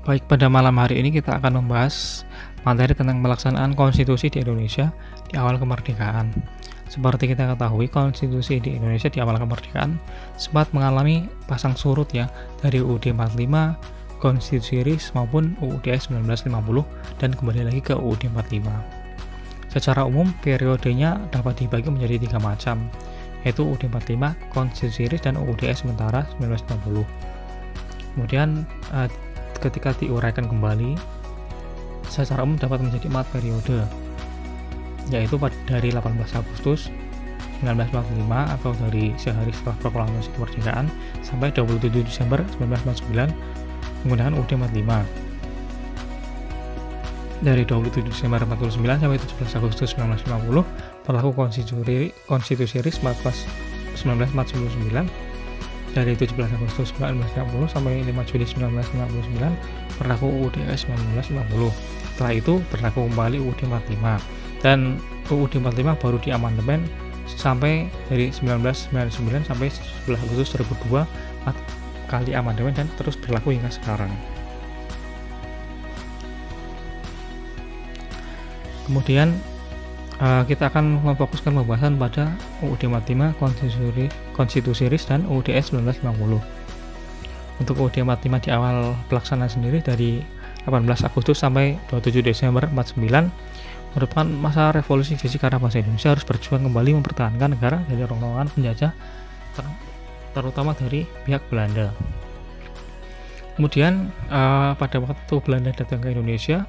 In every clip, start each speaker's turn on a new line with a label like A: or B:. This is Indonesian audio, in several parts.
A: Baik, pada malam hari ini kita akan membahas materi tentang pelaksanaan konstitusi di Indonesia di awal kemerdekaan. Seperti kita ketahui, konstitusi di Indonesia di awal kemerdekaan sempat mengalami pasang surut ya, dari UUD 45, konstitusi RIS maupun UUD 1950 dan kembali lagi ke UUD 45. Secara umum periodenya dapat dibagi menjadi 3 macam, yaitu UUD 45, konstitusi RIS dan UUD sementara 1950. Kemudian ketika diuraikan kembali, secara umum dapat menjadi 4 periode, yaitu dari 18 Agustus 1945 atau dari sehari setelah proklamasi kemerdekaan sampai 27 Desember 1949 menggunakan UUD 45. Dari 27 Desember 49 sampai 17 Agustus 1950 berlaku konstitusi RIS 1949. Dari 17 Agustus 1950 sampai 5 Juli 1959 berlaku UUD 1950. Setelah itu berlaku kembali UUD 45 dan UUD 45 baru diamandemen sampai dari 1999 sampai 11 Agustus 2002, 4 kali amandemen dan terus berlaku hingga sekarang. Kemudian kita akan memfokuskan pembahasan pada UUD 45, konstitusi RIS dan UUD 1950. Untuk UUD 45 di awal pelaksanaan sendiri dari 18 Agustus sampai 27 Desember 49 merupakan masa revolusi fisik karena bangsa Indonesia harus berjuang kembali mempertahankan negara dari rongrongan penjajah terutama dari pihak Belanda. Kemudian pada waktu Belanda datang ke Indonesia,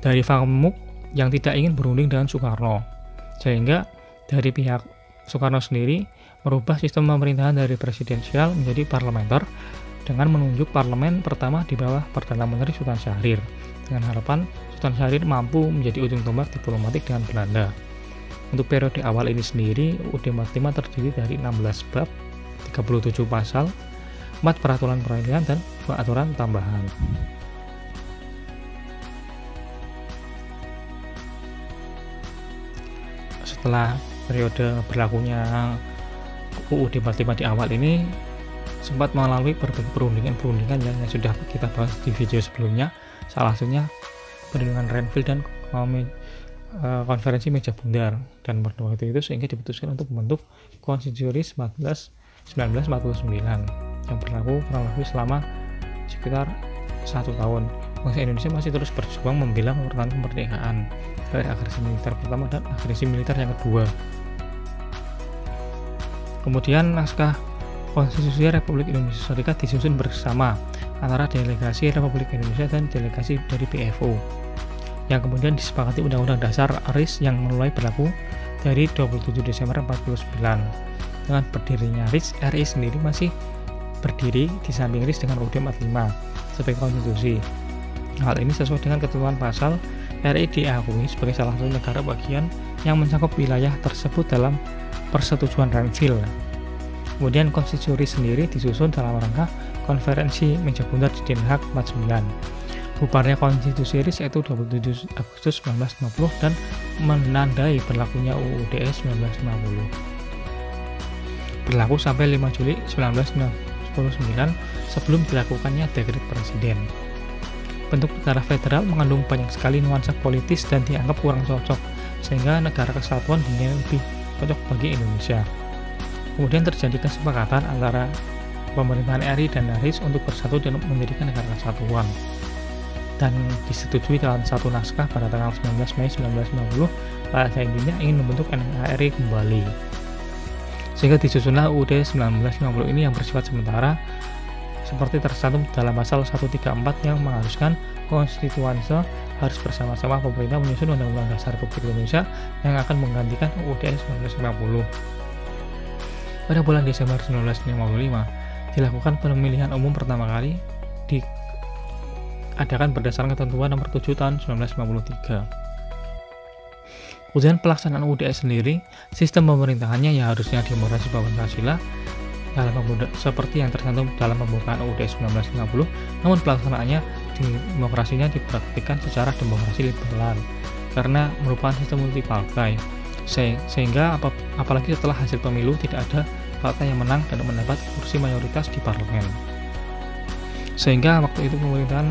A: dari Famuk yang tidak ingin berunding dengan Soekarno, sehingga dari pihak Soekarno sendiri merubah sistem pemerintahan dari presidensial menjadi parlementer dengan menunjuk parlemen pertama di bawah Perdana Menteri Sultan Syahrir, dengan harapan Sultan Syahrir mampu menjadi ujung tombak diplomatik dengan Belanda. Untuk periode awal ini sendiri, UUD 45 terdiri dari 16 bab, 37 pasal, 4 peraturan peralihan dan 2 aturan tambahan. Setelah periode berlakunya UUD 45 di awal ini sempat melalui berbagai perundingan yang sudah kita bahas di video sebelumnya, salah satunya perundingan Renville dan konferensi meja bundar, dan pada waktu itu sehingga diputuskan untuk membentuk konstitusi RIS 1949 yang berlaku kurang lebih selama sekitar 1 tahun. Bangsa Indonesia masih terus berjuang membela mempertahankan kemerdekaan dari agresi militer pertama dan agresi militer yang kedua. Kemudian naskah Konstitusi Republik Indonesia Serikat disusun bersama antara delegasi Republik Indonesia dan delegasi dari PFO, yang kemudian disepakati Undang-Undang Dasar RIS yang mulai berlaku dari 27 Desember 49. Dengan berdirinya RIS, RI sendiri masih berdiri di samping RIS dengan UUD 45 sebagai konstitusi. Hal ini sesuai dengan ketentuan pasal RI diakui sebagai salah satu negara bagian yang mencakup wilayah tersebut dalam persetujuan Renville. Kemudian konstitusi RIS sendiri disusun dalam rangka konferensi meja bundar di Den Haag 49. Bubarnya konstitusi RIS yaitu 27 Agustus 1950 dan menandai berlakunya UUD 1950. Berlaku sampai 5 Juli 1999 sebelum dilakukannya dekret presiden. Bentuk negara federal mengandung banyak sekali nuansa politis dan dianggap kurang cocok, sehingga negara kesatuan dinilai lebih cocok bagi Indonesia. Kemudian terjadi kesepakatan antara pemerintahan RI dan RIS untuk bersatu dan mendirikan negara kesatuan, dan disetujui dalam satu naskah pada tanggal 19 Mei 1990. Pada intinya ingin membentuk NKRI kembali, sehingga disusunlah UUD 1950 ini yang bersifat sementara seperti tercantum dalam pasal 134 yang mengharuskan konstituante harus bersama-sama pemerintah menyusun Undang-Undang Dasar Republik Indonesia yang akan menggantikan UUD 1950. Pada bulan Desember 1955 dilakukan pemilihan umum pertama kali diadakan berdasarkan ketentuan nomor 7 tahun 1953. Kemudian pelaksanaan UUD sendiri, sistem pemerintahannya yang harusnya demokrasi Pancasila seperti yang tercantum dalam pembukaan UUD 1950, namun pelaksanaannya demokrasinya dipraktikkan secara demokrasi liberal karena merupakan sistem multipartai, sehingga apalagi setelah hasil pemilu tidak ada partai yang menang dan mendapat kursi mayoritas di parlemen. sehingga waktu itu pemerintahan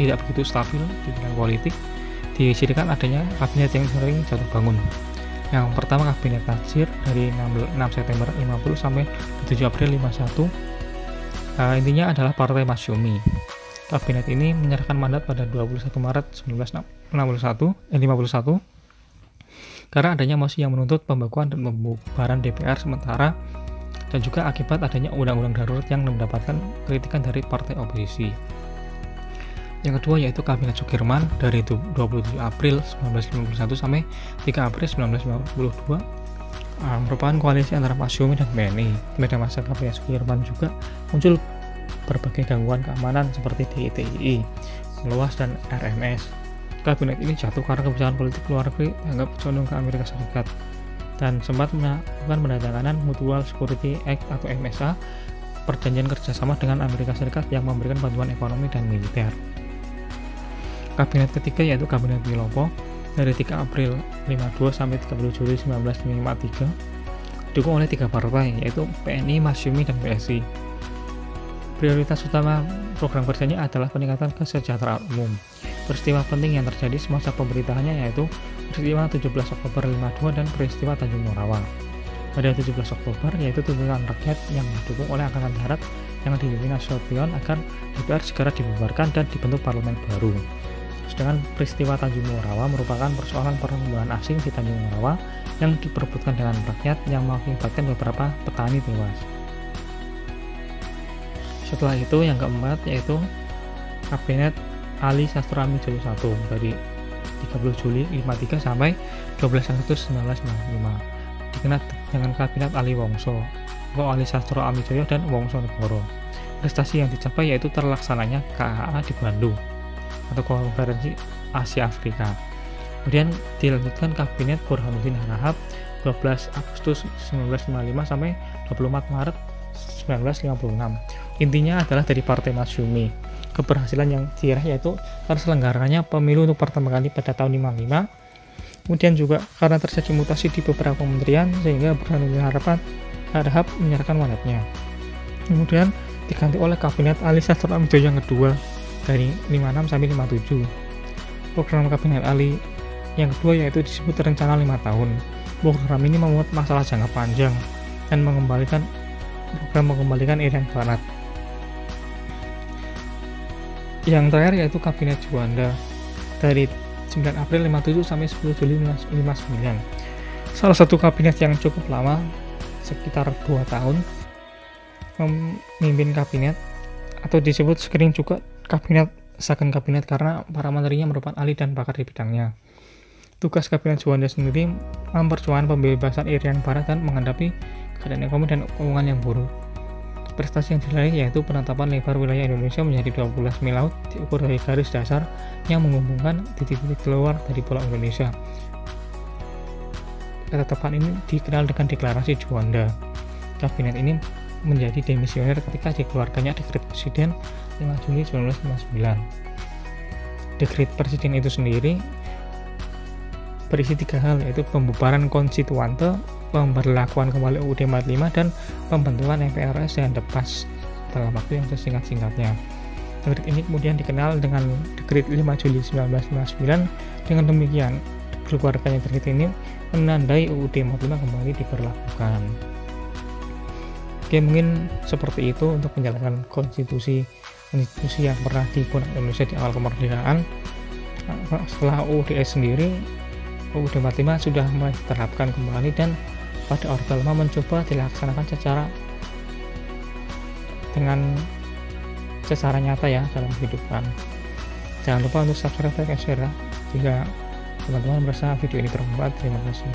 A: tidak begitu stabil di bidang politik. Disirikan adanya kabinet yang sering jatuh bangun. Yang pertama kabinet Thatcher dari 6 September 50 sampai 7 April 51. Intinya adalah Partai Masyumi. Kabinet ini menyerahkan mandat pada 21 Maret 1951 karena adanya mosi yang menuntut pembekuan dan pembubaran DPR sementara, dan juga akibat adanya undang-undang darurat yang mendapatkan kritikan dari partai oposisi. Yang kedua yaitu Kabinet Sudirman dari 27 April 1951 sampai 3 April 1952, merupakan koalisi antara Masyumi dan PNI. Pada masa Kabinet Sudirman juga muncul berbagai gangguan keamanan seperti DITI, meluas, dan RMS. Kabinet ini jatuh karena kebijakan politik luar negeri dianggap condong ke Amerika Serikat, dan sempat melakukan penandatanganan Mutual Security Act atau MSA, perjanjian kerjasama dengan Amerika Serikat yang memberikan bantuan ekonomi dan militer. Kabinet ketiga yaitu Kabinet Wilopo dari 3 April 52 sampai 30 Juli 1953, didukung oleh 3 partai yaitu PNI, Masyumi, dan PSI. Prioritas utama program kerjanya adalah peningkatan kesejahteraan umum. Peristiwa penting yang terjadi semasa pemerintahannya yaitu peristiwa 17 Oktober 52 dan peristiwa Tanjung Morawa. Pada 17 Oktober yaitu tuntutan rakyat yang didukung oleh Angkatan Darat yang dipimpin Nasution agar DPR segera dibubarkan dan dibentuk parlemen baru. Sedangkan peristiwa Tanjung Morawa merupakan persoalan perkembangan asing di Tanjung Morawa yang diperebutkan dengan rakyat yang mengakibatkan beberapa petani tewas. Setelah itu yang keempat yaitu Kabinet Ali Sastro Amijoyo I dari 30 Juli 53 sampai 12 Agustus 1995, dikenal dengan Kabinet Ali Wongso, Ali Sastro Amijoyo, dan Wongso Negoro. Prestasi yang dicapai yaitu terlaksananya KAA di Bandung atau Konferensi Asia Afrika. Kemudian dilanjutkan Kabinet Burhanuddin Harahap 12 Agustus 1955 sampai 24 Maret 1956. Intinya adalah dari Partai Masyumi. Keberhasilan yang diraih yaitu terselenggaranya pemilu untuk pertama kali pada tahun 55. Kemudian juga karena terjadi mutasi di beberapa kementerian sehingga Burhanuddin Harahap menyerahkan mandatnya. Kemudian diganti oleh Kabinet Ali Sastro Amijoyo yang kedua dari 56 sampai 57. Program Kabinet Ali yang kedua yaitu disebut rencana 5 tahun. Program ini memuat masalah jangka panjang dan mengembalikan Irian Barat. Yang terakhir yaitu Kabinet Juanda dari 9 April 57 sampai 10 Juli 59. Salah satu kabinet yang cukup lama, sekitar 2 tahun, memimpin kabinet, atau disebut sering juga second kabinet karena para menterinya merupakan ahli dan pakar di bidangnya. Tugas Kabinet Juanda sendiri memperjuangkan pembebasan Irian Barat dan menghadapi keadaan ekonomi dan keuangan yang buruk. Prestasi yang diraih yaitu penetapan lebar wilayah Indonesia menjadi 12 mil laut diukur dari garis dasar yang menghubungkan titik-titik keluar dari Pulau Indonesia. Ketetapan ini dikenal dengan Deklarasi Juanda. Kabinet ini menjadi demisioner ketika dikeluarkannya Dekret Presiden 5 Juni 1959. Dekret Presiden itu sendiri berisi 3 hal yaitu pembubaran konstituante, pemberlakuan kembali UUD 45, dan pembentukan MPRS yang tepat dalam waktu yang sesingkat-singkatnya. Dekret ini kemudian dikenal dengan Dekret 5 Juli 1959. Dengan demikian, dikeluarkannya dekret ini menandai UUD 45 kembali diberlakukan. Oke, mungkin seperti itu untuk menjalankan konstitusi yang pernah digunakan Indonesia di awal kemerdekaan. Setelah UUD sendiri, UUD 45 sudah mulai diterapkan kembali dan pada Orde Lama mencoba dilaksanakan secara nyata ya dalam kehidupan. Jangan lupa untuk subscribe, like, dan share jika teman-teman merasa video ini bermanfaat. Terima kasih.